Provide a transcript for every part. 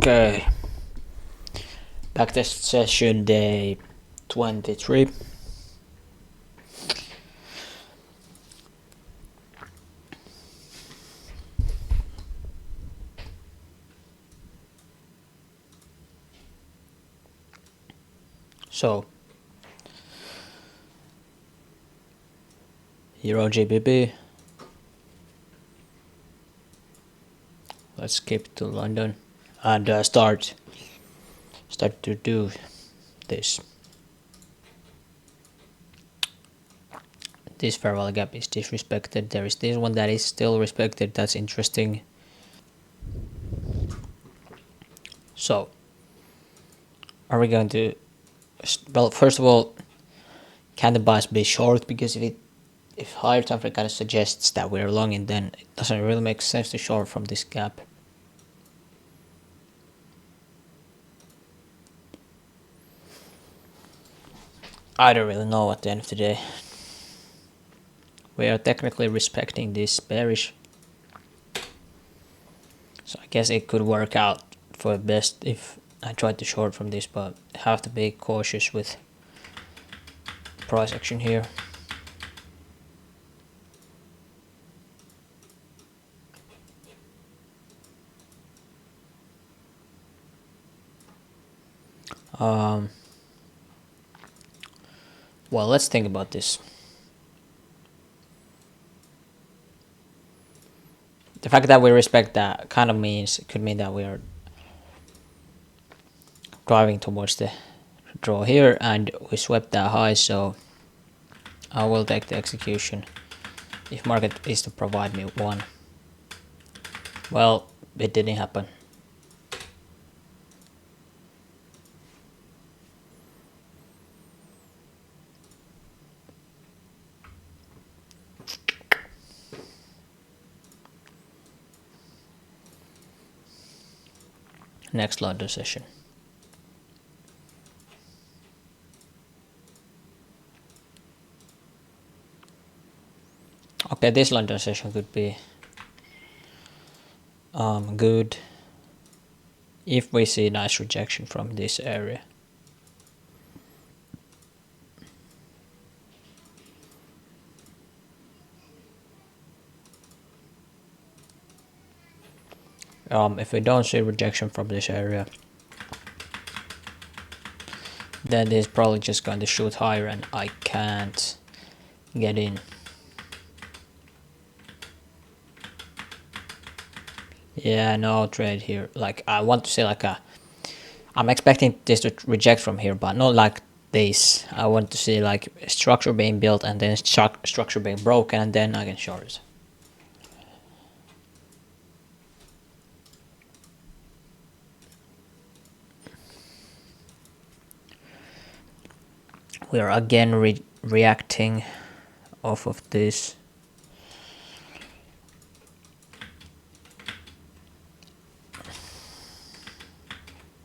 Okay, backtest session day 23. So, Euro GBP. Let's skip to London and start to do this. This fair value gap is disrespected. There is this one that is still respected. That's interesting. So, are we going to? Well, first of all, can the bias be short? Because if higher time frame kind of suggests that we're long, and then it doesn't really make sense to short from this gap. I don't really know at the end of the day. We are technically respecting this bearish, so I guess it could work out for the best if I try to short from this, but I have to be cautious with price action here. Well, let's think about this. The fact that we respect that kind of means, it could mean that we are driving towards the draw here, and we swept that high, so I will take the execution if market is to provide me one. Well, it didn't happen. Next London session. Okay, this London session could be good if we see nice rejection from this area. If we don't see rejection from this area, then this is probably just going to shoot higher and I can't get in. Yeah, no trade here. Like, I want to say like I'm expecting this to reject from here, but not like this. I want to see like structure being built and then structure being broken, and then I can short it. We are again reacting off of this.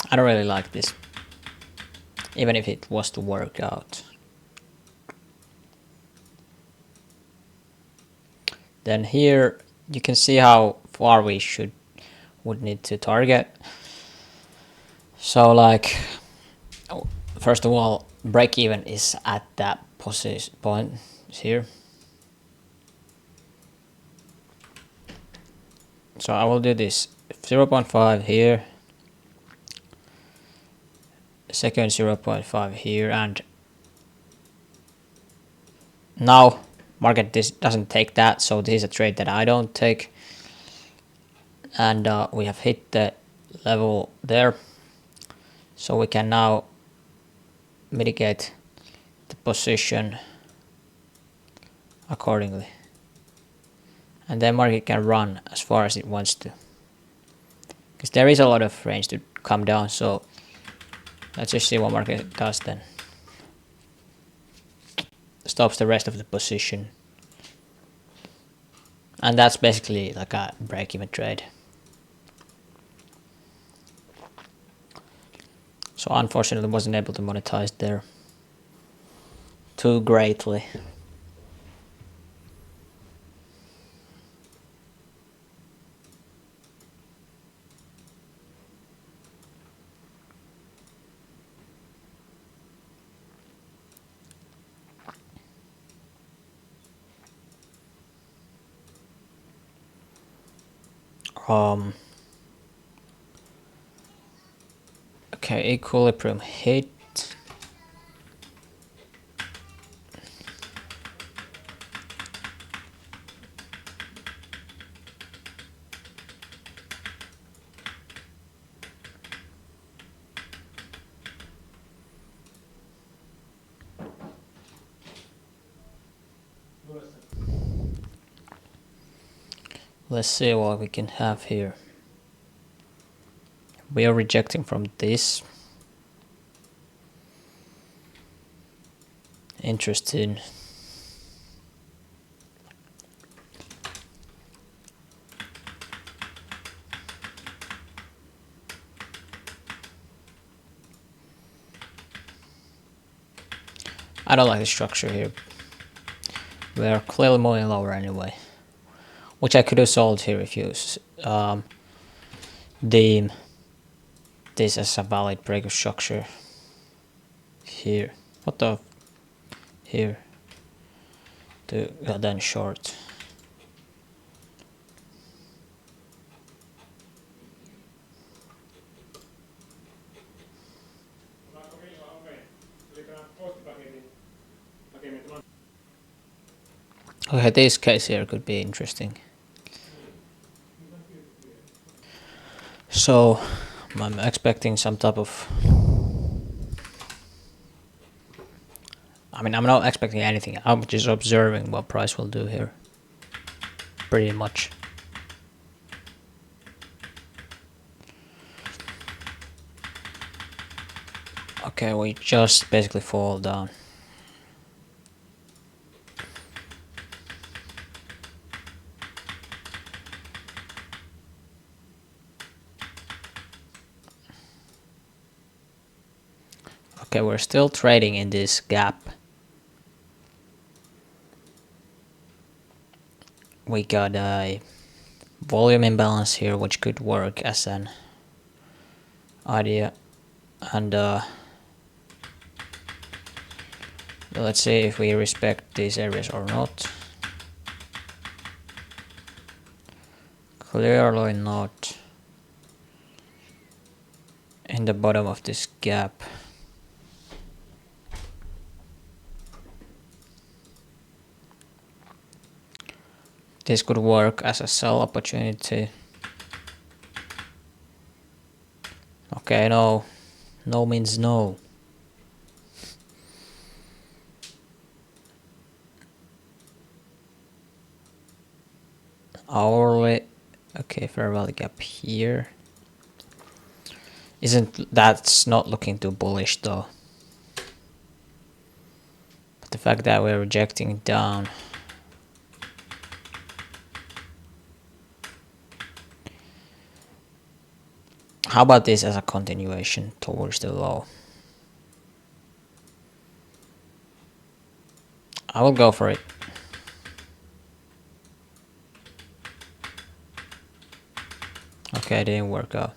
I don't really like this, even if it was to work out. Then here you can see how far we would need to target. So like, first of all, break even is at that point here. So I will do this 0.5 here, second 0.5 here, and now market doesn't take that, so this is a trade that I don't take, and we have hit the level there, so we can now mitigate the position accordingly, and then market can run as far as it wants to, because there is a lot of range to come down. So let's just see what market does then. Stops the rest of the position, and that's basically like a break-even trade. So unfortunately wasn't able to monetize there too greatly. Um, okay, equilibrium hit. Let's see what we can have here. We are rejecting from this. Interesting. I don't like the structure here. We're clearly moving lower anyway. Which I could have solved here if you deem this as a valid break of structure. Here. What the? Here. To then short. Okay, this case here could be interesting. So, I'm expecting some type of... I mean, I'm not expecting anything. I'm just observing what price will do here. Pretty much. Okay, we just basically fall down. Okay, we're still trading in this gap. We got a volume imbalance here, which could work as an idea. And let's see if we respect these areas or not. Clearly not. In the bottom of this gap. This could work as a sell opportunity. Okay, no. No means no. Hourly. Okay, fair value gap here. That's not looking too bullish though. But the fact that we're rejecting it down. How about this as a continuation towards the low? I will go for it. Okay, it didn't work out.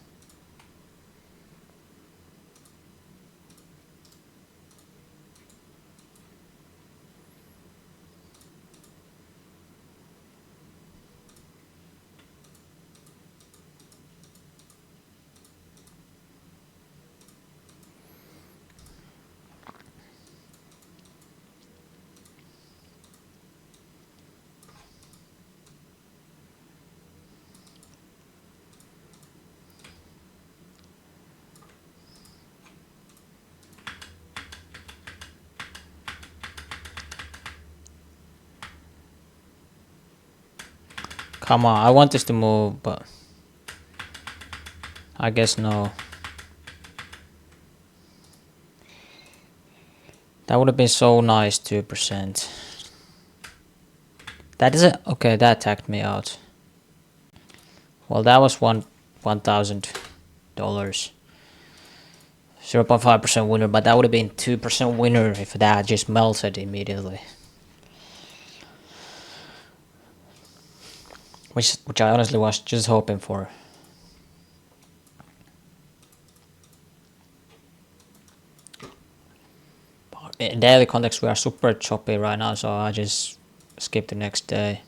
Come on, I want this to move, but I guess no. That would have been so nice, 2%. That isn't... Okay, that tagged me out. Well, that was $1,000. 0.5% winner, but that would have been 2% winner if that just melted immediately. Which I honestly was just hoping for. In daily context, we are super choppy right now, so I just skip the next day.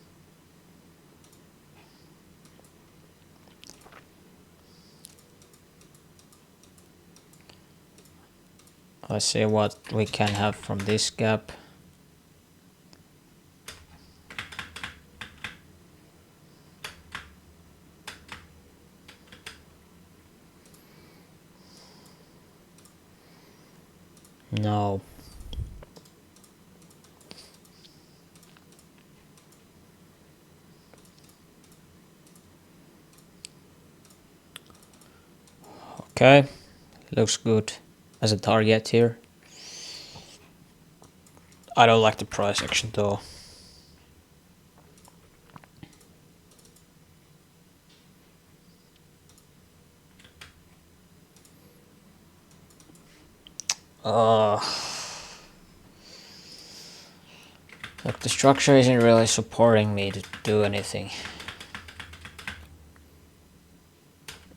Let's see what we can have from this gap. No. Okay, looks good as a target here. I don't like the price action though. Look, the structure isn't really supporting me to do anything.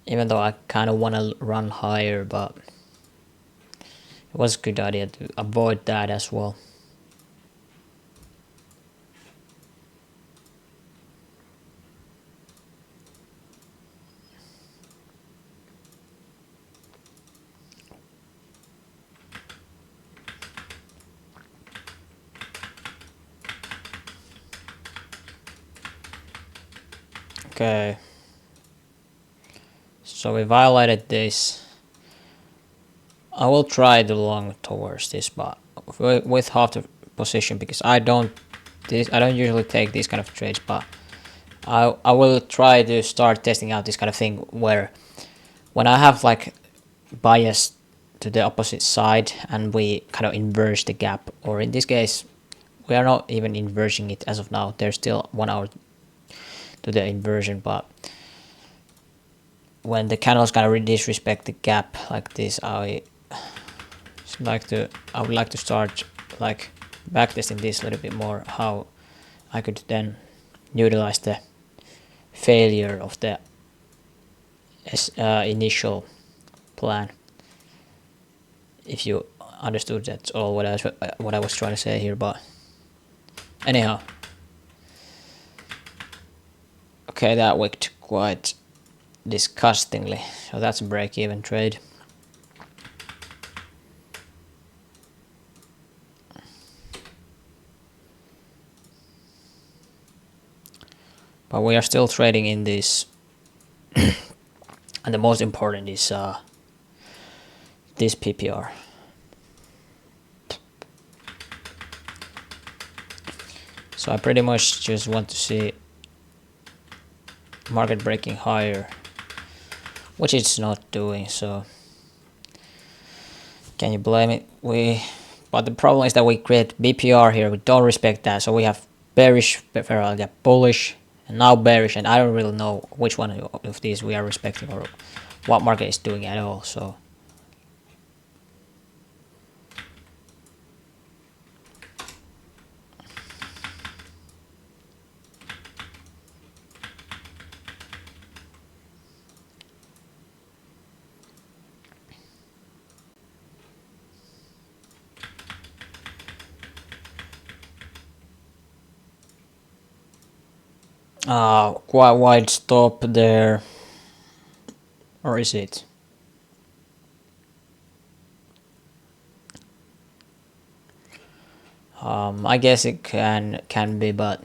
Even though I kind of want to run higher, but it was a good idea to avoid that as well. Okay. So we violated this. I will try to long towards this, but with half the position because I don't usually take these kind of trades, but I will try to start testing out this kind of thing where when I have like bias to the opposite side and we kind of inverse the gap, or in this case we are not even inversing it as of now. There's still 1 hour to the inversion, but when the candles kind of disrespect the gap like this, I would like to start like backtesting this a little bit more, how I could then utilize the failure of the initial plan. If you understood, that's all what I was trying to say here, but anyhow. Okay, that worked quite disgustingly, so that's a break-even trade. But we are still trading in this, and the most important is this PPR. So I pretty much just want to see market breaking higher, which it's not doing, so can you blame it? But the problem is that we create BPR here, we don't respect that, so we have bearish, parallel gap, bullish, and now bearish, and I don't really know which one of these we are respecting or what market is doing at all, so quite wide stop there, or is it? I guess it can be, but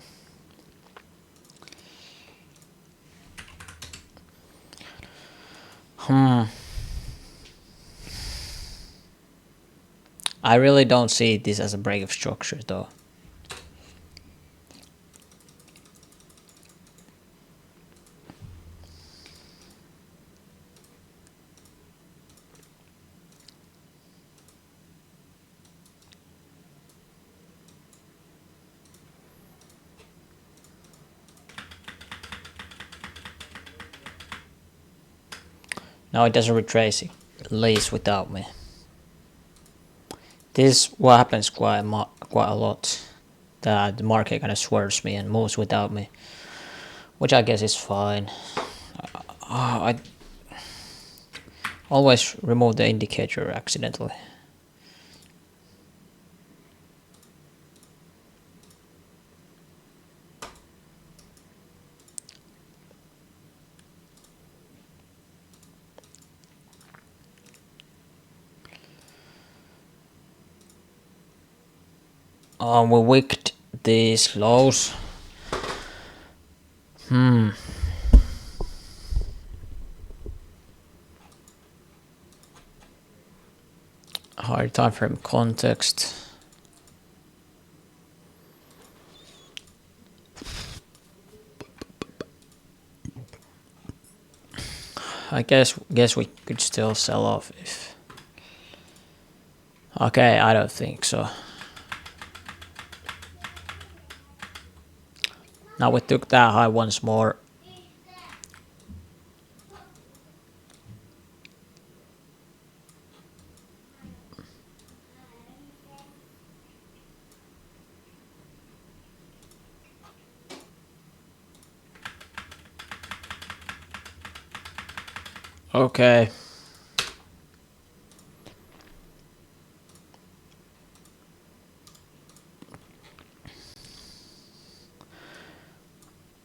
I really don't see this as a break of structure though. No, it doesn't retrace, it leaves without me. This is what happens quite a lot, that the market kind of swerves me and moves without me, which I guess is fine. I always remove the indicator accidentally. We wicked these lows. Higher time frame context. I guess we could still sell off if. Okay, I don't think so. Now we took that high once more. Okay.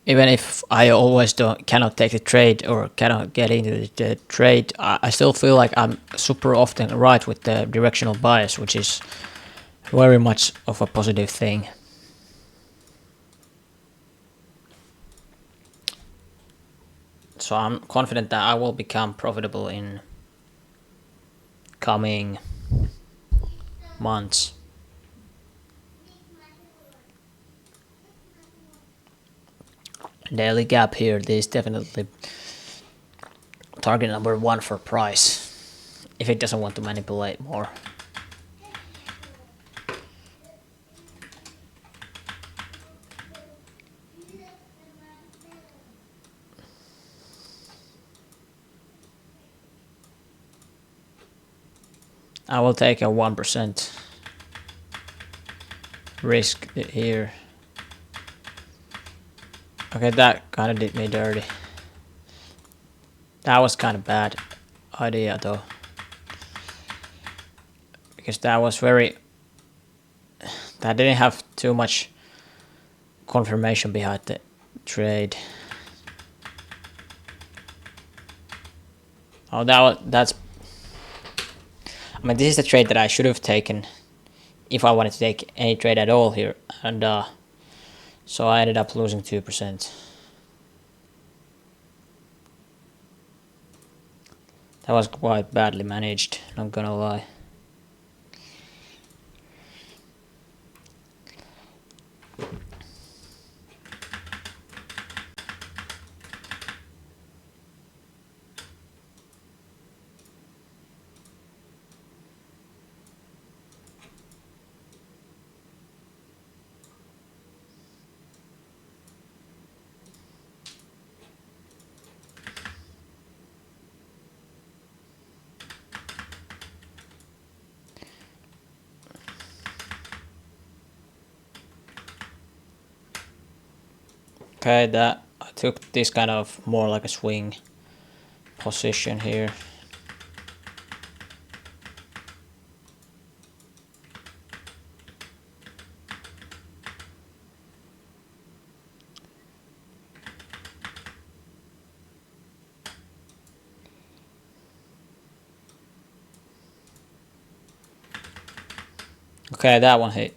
Even if I always cannot take the trade or cannot get into the trade, I still feel like I'm super often right with the directional bias, which is very much of a positive thing. So I'm confident that I will become profitable in coming months. Daily gap here, this is definitely target number 1 for price, if it doesn't want to manipulate more. I will take a 1% risk here. Okay, that kind of did me dirty. That was kind of bad idea though. Because that was very... That didn't have too much confirmation behind the trade. Oh, that's... I mean, this is the trade that I should have taken if I wanted to take any trade at all here. And so I ended up losing 2%. That was quite badly managed, not gonna lie. Okay, that I took this kind of more like a swing position here. Okay, that one hit.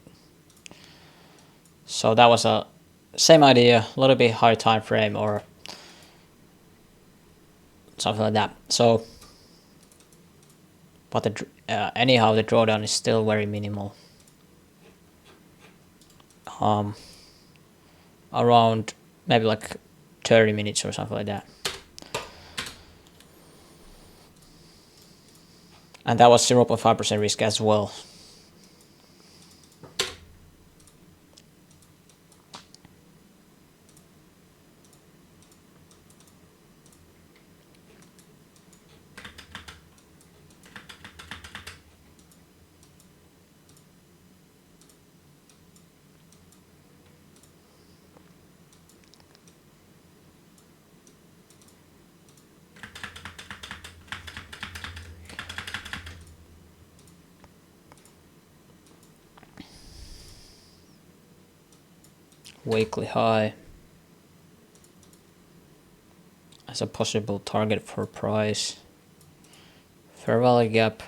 So that was a same idea, a little bit higher time frame or something like that. So, but anyhow, the drawdown is still very minimal. Around maybe like 30 minutes or something like that. And that was 0.5% risk as well. Weekly high as a possible target for price. Fair value gap.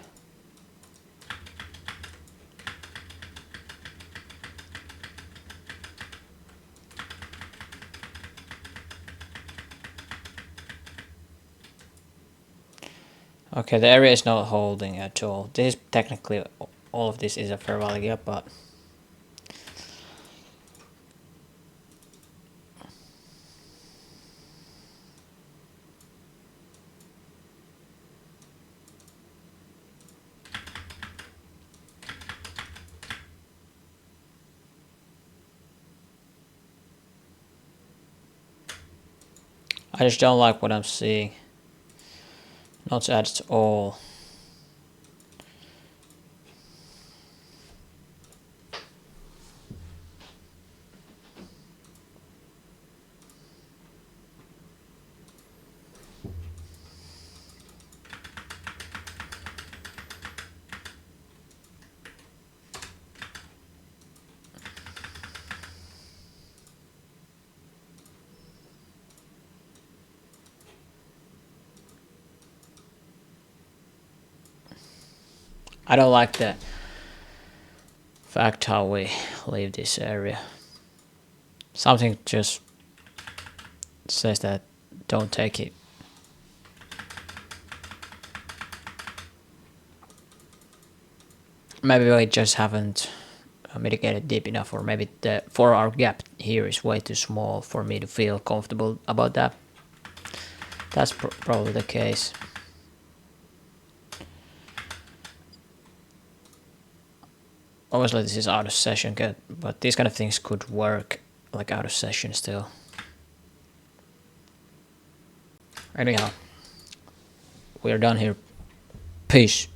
Okay, the area is not holding at all. This is technically, all of this is a fair value gap, but I just don't like what I'm seeing. Not at all. I don't like the fact how we leave this area. Something just says that don't take it. Maybe we just haven't mitigated deep enough, or maybe the 4-hour gap here is way too small for me to feel comfortable about that. That's probably the case. Obviously this is out of session, but these kind of things could work like out of session still. Anyhow, we're done here. Peace.